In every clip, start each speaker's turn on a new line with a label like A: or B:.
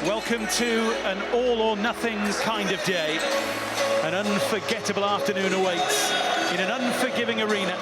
A: Welcome to an all-or-nothing kind of day. An unforgettable afternoon awaits in an unforgiving arena.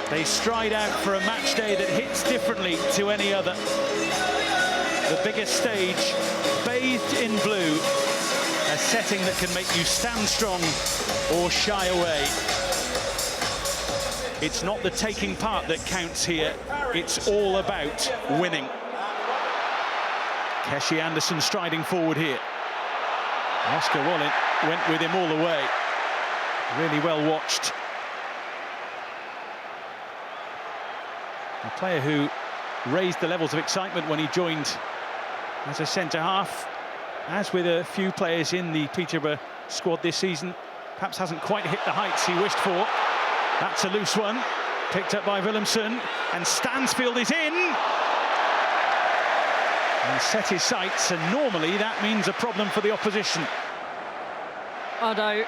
A: They stride out for a match day that hits differently to any other. The biggest stage, bathed in blue, a setting that can make you stand strong or shy away. It's not the taking part that counts here, it's all about winning. Keshi Anderson striding forward here. Oscar Wallen went with him all the way. Really well watched. A player who raised the levels of excitement when he joined as a centre-half. As with a few players in the Peterborough squad this season, perhaps hasn't quite hit the heights he wished for. That's a loose one, picked up by Williamson, and Stansfield is in. And set his sights, and normally that means a problem for the opposition.
B: Although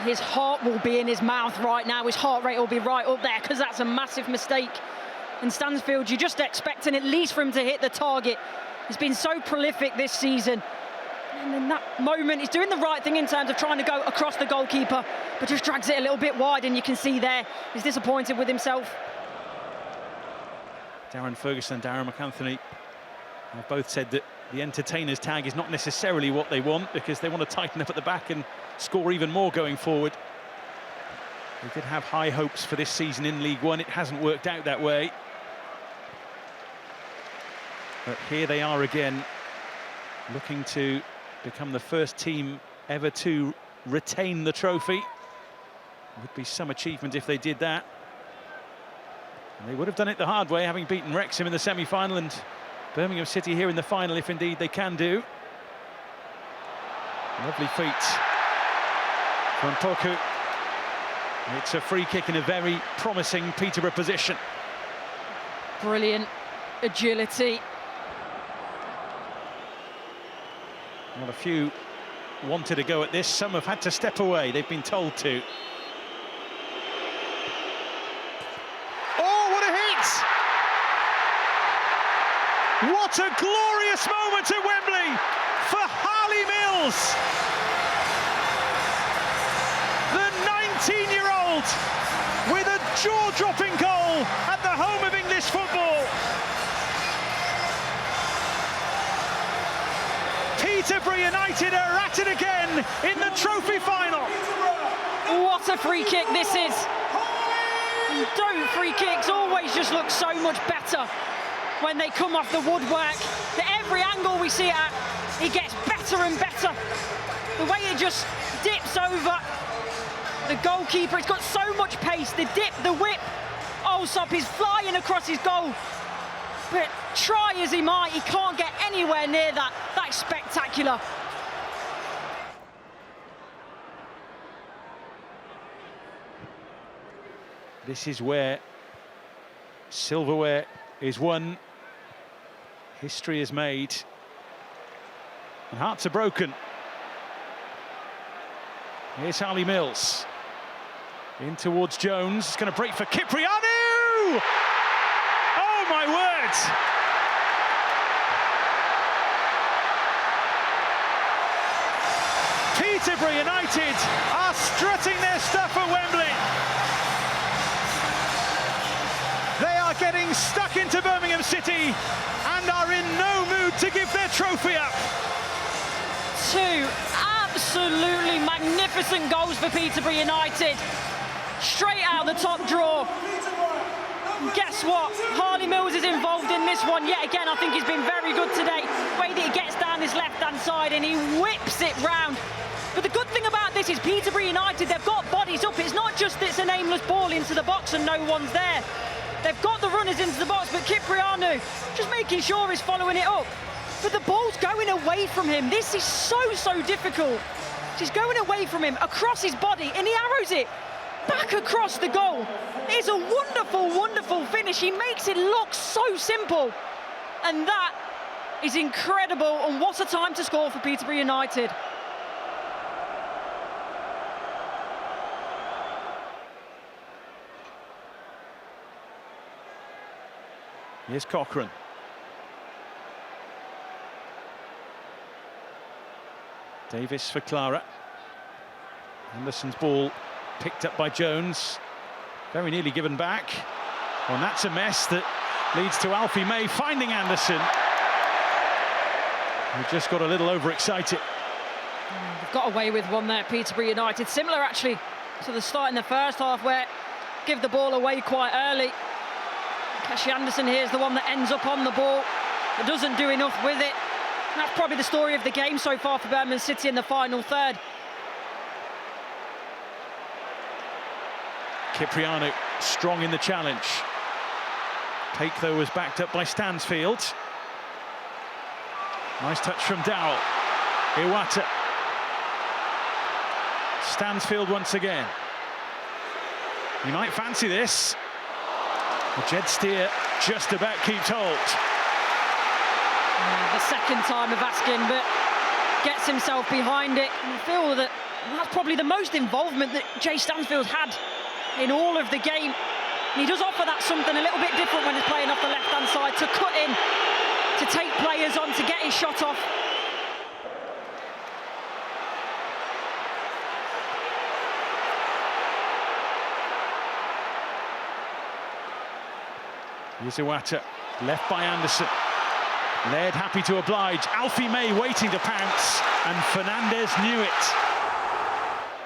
B: his heart will be in his mouth right now, his heart rate will be right up there, because that's a massive mistake. And Stansfield, you're just expecting at least for him to hit the target. He's been so prolific this season. And in that moment, he's doing the right thing in terms of trying to go across the goalkeeper, but just drags it a little bit wide, and you can see there, he's disappointed with himself.
A: Darren Ferguson and Darren McAnthony have both said that the entertainers tag is not necessarily what they want, because they want to tighten up at the back and score even more going forward. They did have high hopes for this season in League One. It hasn't worked out that way. But here they are again, looking to become the first team ever to retain the trophy. Would be some achievement if they did that. And they would have done it the hard way, having beaten Wrexham in the semi-final and Birmingham City here in the final, if indeed they can do. Lovely feet from Poku. It's a free kick in a very promising Peterborough position.
B: Brilliant agility.
A: Well, a few wanted to go at this. Some have had to step away. They've been told to. Oh, what a hit! What a glorious moment at Wembley for Harley Mills. The 19-year-old with a jaw-dropping goal at the home of English football. Peterborough United are at it again in the trophy final.
B: What a free kick this is. Don't free kicks always just look so much better when they come off the woodwork. At every angle we see it at, it gets better and better. The way it just dips over the goalkeeper, it's got so much pace. The dip, the whip. Alsop is flying across his goal. But try as he might, he can't get anywhere near that. That's spectacular.
A: This is where silverware is won, history is made, and hearts are broken. Here's Harley Mills. In towards Jones, it's going to break for Cipriano! Oh my word! Peterborough United are strutting their stuff at Wembley. They are getting stuck into Birmingham City and are in no mood to give their trophy up.
B: Two absolutely magnificent goals for Peterborough United. Straight out the top draw. Guess what? Harley Mills is involved in this one yet again. I think he's been very good today. The way that he gets down his left-hand side and he whips it round. But the good thing about this is Peterborough United, they've got bodies up. It's not just it's an aimless ball into the box and no one's there. They've got the runners into the box, but Cipriano just making sure he's following it up. But the ball's going away from him. This is so difficult. She's going away from him, across his body, and he arrows it back across the goal. It's a wonderful finish. He makes it look so simple. And that is incredible. And what a time to score for Peterborough United.
A: Here's Cochrane. Davis for Clara. Anderson's ball picked up by Jones. Very nearly given back. Well, and that's a mess that leads to Alfie May finding Anderson. He just got a little overexcited.
B: They've got away with one there, Peterborough United. Similar, actually, to the start in the first half, where give the ball away quite early. Cashy Anderson here is the one that ends up on the ball, but doesn't do enough with it. And that's probably the story of the game so far for Birmingham City in the final third.
A: Cipriano strong in the challenge. Take, though, was backed up by Stansfield. Nice touch from Dowell. Iwata. Stansfield once again. You might fancy this. Jed Steer just about keeps hold.
B: The second time of asking, but gets himself behind it. And I feel that that's probably the most involvement that Jay Stansfield's had in all of the game. And he does offer that something a little bit different when he's playing off the left-hand side, to cut in, to take players on, to get his shot off.
A: Here's Iwata, left by Anderson. Laird happy to oblige. Alfie May waiting to pounce, and Fernandez knew it.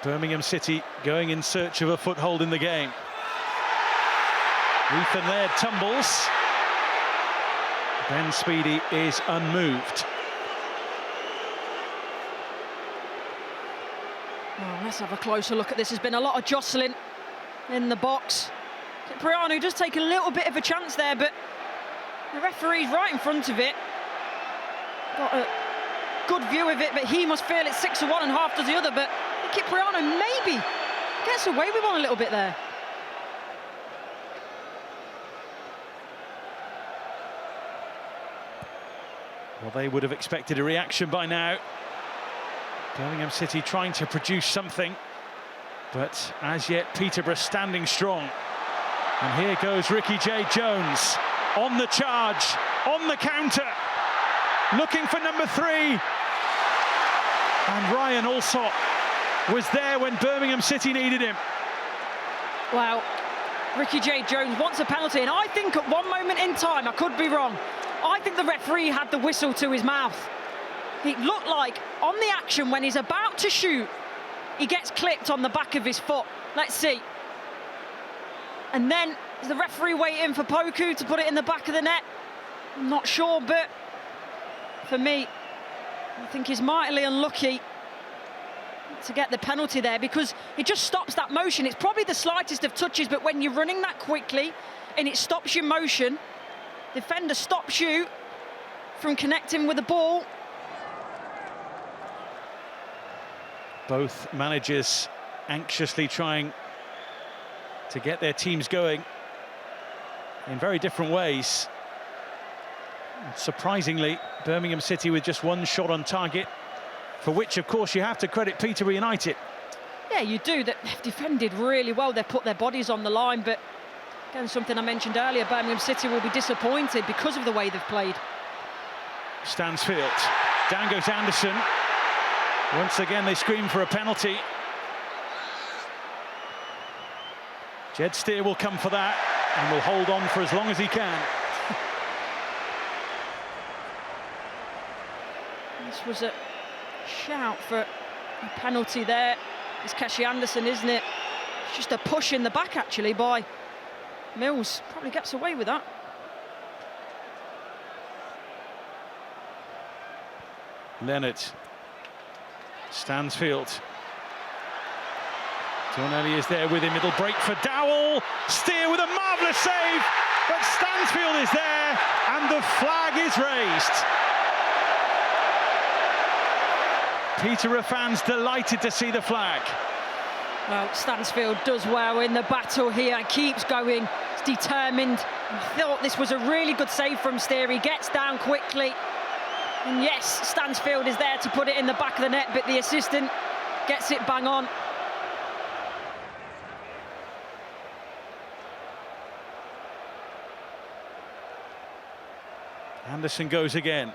A: Birmingham City going in search of a foothold in the game. Ethan Laird tumbles. Ben Speedy is unmoved.
B: Well, let's have a closer look at this. There's been a lot of jostling in the box. Cipriano does take a little bit of a chance there, but the referee's right in front of it. Got a good view of it, but he must feel it's 6 to 1 and half does the other. But Cipriano maybe gets away with one a little bit there.
A: Well, they would have expected a reaction by now. Birmingham City trying to produce something, but as yet Peterborough standing strong. And here goes Ricky J. Jones on the charge, on the counter, looking for number 3. And Ryan Alsop was there when Birmingham City needed him.
B: Wow, Ricky J. Jones wants a penalty, and I think at one moment in time, I could be wrong, I think the referee had the whistle to his mouth. It looked like on the action when he's about to shoot, he gets clipped on the back of his foot. Let's see. And then is the referee waiting for Poku to put it in the back of the net? I'm not sure, but for me, I think he's mightily unlucky to get the penalty there, because it just stops that motion. It's probably the slightest of touches, but when you're running that quickly and it stops your motion, defender stops you from connecting with the ball.
A: Both managers anxiously trying to get their teams going in very different ways. Surprisingly, Birmingham City with just one shot on target, for which, of course, you have to credit Peterborough United.
B: Yeah, you do. They've defended really well. They've put their bodies on the line, but again, something I mentioned earlier, Birmingham City will be disappointed because of the way they've played.
A: Stansfield, down goes Anderson. Once again, they scream for a penalty. Jed Steer will come for that and will hold on for as long as he can.
B: This was a shout for a penalty there. It's Cashy Anderson, isn't it? It's just a push in the back, actually, by Mills. Probably gets away with that.
A: Leonard. Stansfield. Tornelli is there with him. It'll break for Dowell. Steer with a marvellous save, but Stansfield is there and the flag is raised. Peterborough fans delighted to see the flag.
B: Well, Stansfield does well in the battle here, keeps going, he's determined. I thought this was a really good save from Steer. He gets down quickly. And yes, Stansfield is there to put it in the back of the net, but the assistant gets it bang on.
A: Anderson goes again.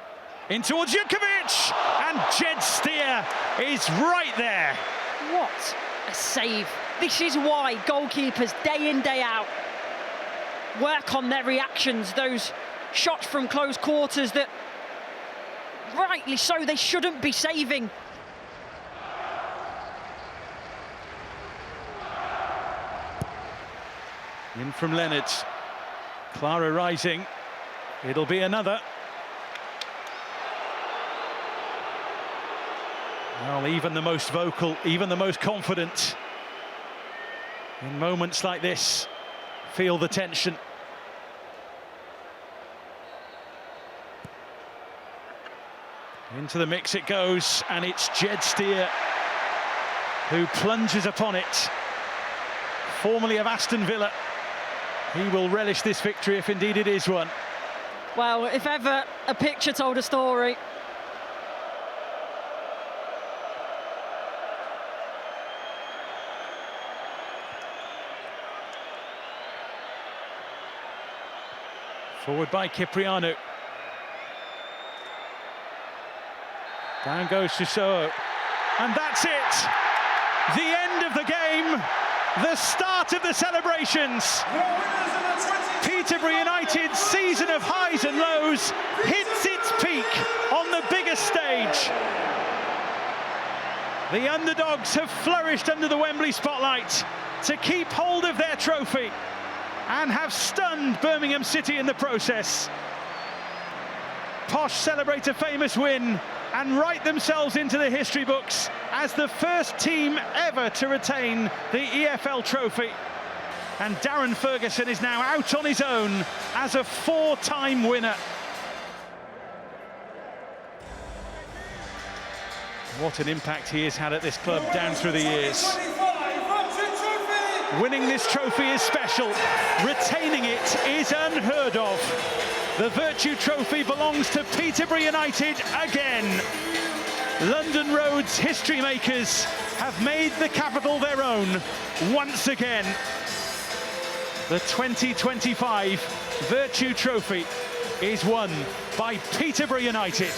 A: In towards Jukovic! And And Jed Steer is right there.
B: What a save. This is why goalkeepers, day in, day out, work on their reactions, those shots from close quarters that, rightly so, they shouldn't be saving.
A: In from Leonard. Clara rising. It'll be another. Well, even the most vocal, even the most confident, in moments like this, feel the tension. Into the mix it goes, and it's Jed Steer who plunges upon it. Formerly of Aston Villa, he will relish this victory if indeed it is one.
B: Well, if ever a picture told a story.
A: Forward by Cipriano. Down goes Sissoko. And that's it! The end of the game, the start of the celebrations. Peterborough United's season of highs and lows hits its peak on the biggest stage. The underdogs have flourished under the Wembley spotlight to keep hold of their trophy and have stunned Birmingham City in the process. Posh celebrate a famous win and write themselves into the history books as the first team ever to retain the EFL trophy. And Darren Ferguson is now out on his own as a four-time winner. What an impact he has had at this club down through the years. Winning this trophy is special. Retaining it is unheard of. The Vertu Trophy belongs to Peterborough United again. London Road's history makers have made the capital their own once again. The 2025 Vertu Trophy is won by Peterborough United.